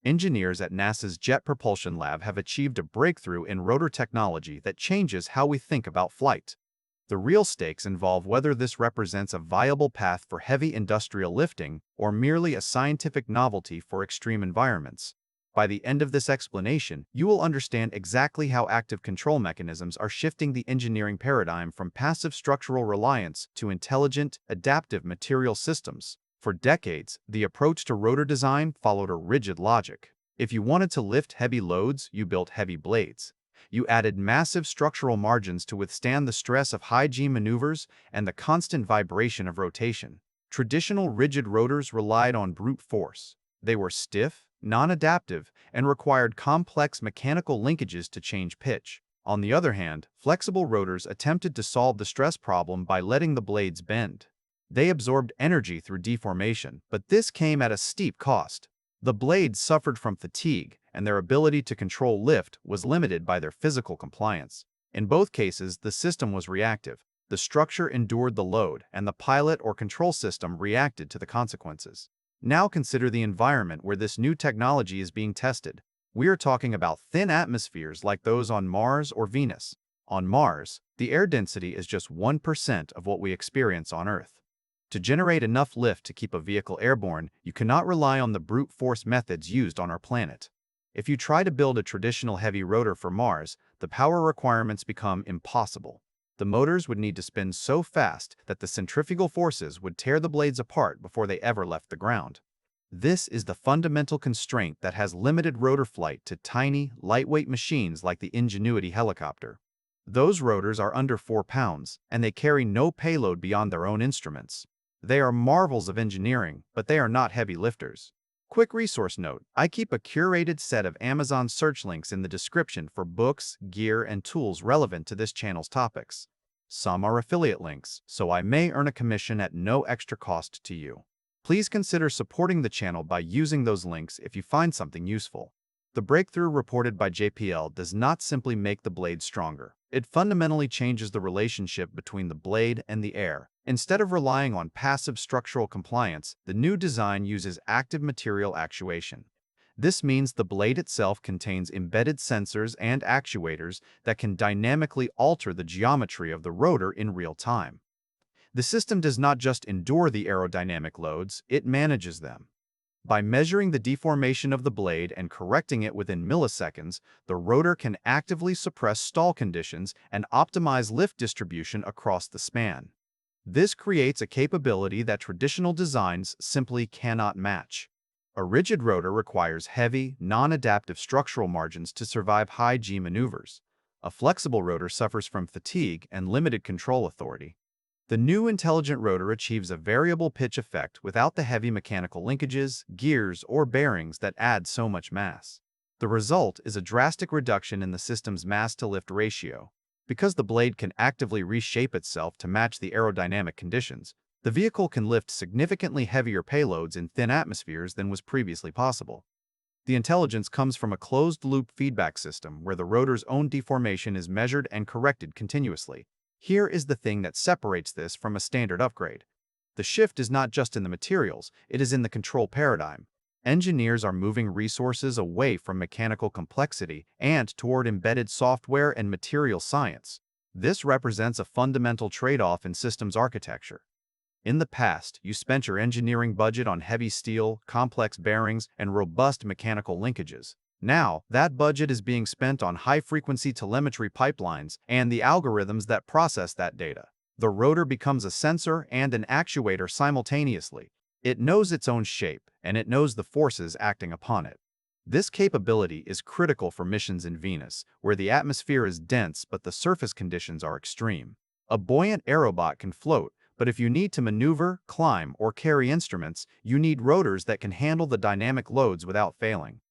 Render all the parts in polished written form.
Engineers at NASA's Jet Propulsion Lab have achieved a breakthrough in rotor technology that changes how we think about flight. The real stakes involve whether this represents a viable path for heavy industrial lifting or merely a scientific novelty for extreme environments. By the end of this explanation, you will understand exactly how active control mechanisms are shifting the engineering paradigm from passive structural reliance to intelligent, adaptive material systems. For decades, the approach to rotor design followed a rigid logic. If you wanted to lift heavy loads, you built heavy blades. You added massive structural margins to withstand the stress of high-G maneuvers and the constant vibration of rotation. Traditional rigid rotors relied on brute force. They were stiff, non-adaptive, and required complex mechanical linkages to change pitch. On the other hand, flexible rotors attempted to solve the stress problem by letting the blades bend. They absorbed energy through deformation, but this came at a steep cost. The blades suffered from fatigue, and their ability to control lift was limited by their physical compliance. In both cases, the system was reactive. The structure endured the load, and the pilot or control system reacted to the consequences. Now consider the environment where this new technology is being tested. We are talking about thin atmospheres like those on Mars or Venus. On Mars, the air density is just 1% of what we experience on Earth. To generate enough lift to keep a vehicle airborne, you cannot rely on the brute force methods used on our planet. If you try to build a traditional heavy rotor for Mars, the power requirements become impossible. The motors would need to spin so fast that the centrifugal forces would tear the blades apart before they ever left the ground. This is the fundamental constraint that has limited rotor flight to tiny, lightweight machines like the Ingenuity helicopter. Those rotors are under 4 pounds, and they carry no payload beyond their own instruments. They are marvels of engineering, but they are not heavy lifters. Quick resource note: I keep a curated set of Amazon search links in the description for books, gear, and tools relevant to this channel's topics. Some are affiliate links, so I may earn a commission at no extra cost to you. Please consider supporting the channel by using those links if you find something useful. The breakthrough reported by JPL does not simply make the blade stronger. It fundamentally changes the relationship between the blade and the air. Instead of relying on passive structural compliance, the new design uses active material actuation. This means the blade itself contains embedded sensors and actuators that can dynamically alter the geometry of the rotor in real time. The system does not just endure the aerodynamic loads, it manages them. By measuring the deformation of the blade and correcting it within milliseconds, the rotor can actively suppress stall conditions and optimize lift distribution across the span. This creates a capability that traditional designs simply cannot match. A rigid rotor requires heavy, non-adaptive structural margins to survive high-G maneuvers. A flexible rotor suffers from fatigue and limited control authority. The new intelligent rotor achieves a variable pitch effect without the heavy mechanical linkages, gears, or bearings that add so much mass. The result is a drastic reduction in the system's mass-to-lift ratio. Because the blade can actively reshape itself to match the aerodynamic conditions, the vehicle can lift significantly heavier payloads in thin atmospheres than was previously possible. The intelligence comes from a closed-loop feedback system where the rotor's own deformation is measured and corrected continuously. Here is the thing that separates this from a standard upgrade. The shift is not just in the materials, it is in the control paradigm. Engineers are moving resources away from mechanical complexity and toward embedded software and material science. This represents a fundamental trade-off in systems architecture. In the past, you spent your engineering budget on heavy steel, complex bearings, and robust mechanical linkages. Now, that budget is being spent on high-frequency telemetry pipelines and the algorithms that process that data. The rotor becomes a sensor and an actuator simultaneously. It knows its own shape, and it knows the forces acting upon it. This capability is critical for missions in Venus, where the atmosphere is dense but the surface conditions are extreme. A buoyant aerobot can float, but if you need to maneuver, climb, or carry instruments, you need rotors that can handle the dynamic loads without failing.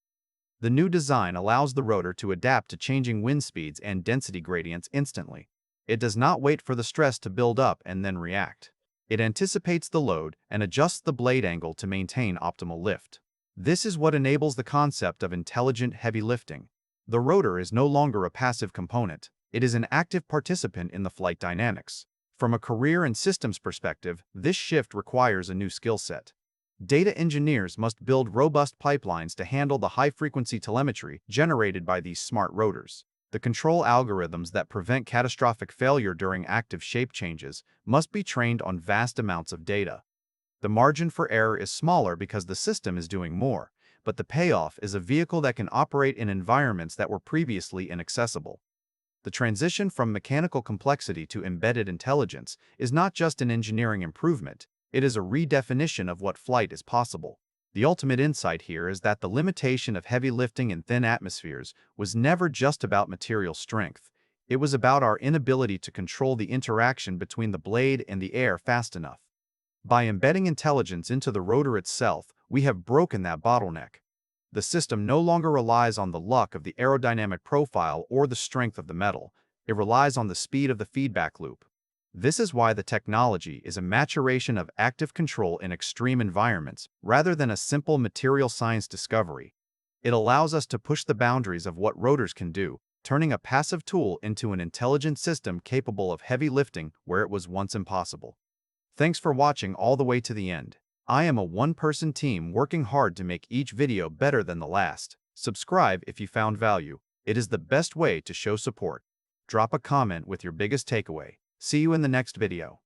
The new design allows the rotor to adapt to changing wind speeds and density gradients instantly. It does not wait for the stress to build up and then react. It anticipates the load and adjusts the blade angle to maintain optimal lift. This is what enables the concept of intelligent heavy lifting. The rotor is no longer a passive component. It is an active participant in the flight dynamics. From a career and systems perspective, this shift requires a new skill set. Data engineers must build robust pipelines to handle the high-frequency telemetry generated by these smart rotors. The control algorithms that prevent catastrophic failure during active shape changes must be trained on vast amounts of data. The margin for error is smaller because the system is doing more, but the payoff is a vehicle that can operate in environments that were previously inaccessible. The transition from mechanical complexity to embedded intelligence is not just an engineering improvement, it is a redefinition of what flight is possible. The ultimate insight here is that the limitation of heavy lifting in thin atmospheres was never just about material strength. It was about our inability to control the interaction between the blade and the air fast enough. By embedding intelligence into the rotor itself, we have broken that bottleneck. The system no longer relies on the luck of the aerodynamic profile or the strength of the metal. It relies on the speed of the feedback loop. This is why the technology is a maturation of active control in extreme environments rather than a simple material science discovery. It allows us to push the boundaries of what rotors can do, turning a passive tool into an intelligent system capable of heavy lifting where it was once impossible. Thanks for watching all the way to the end. I am a one-person team working hard to make each video better than the last. Subscribe if you found value. It is the best way to show support. Drop a comment with your biggest takeaway. See you in the next video.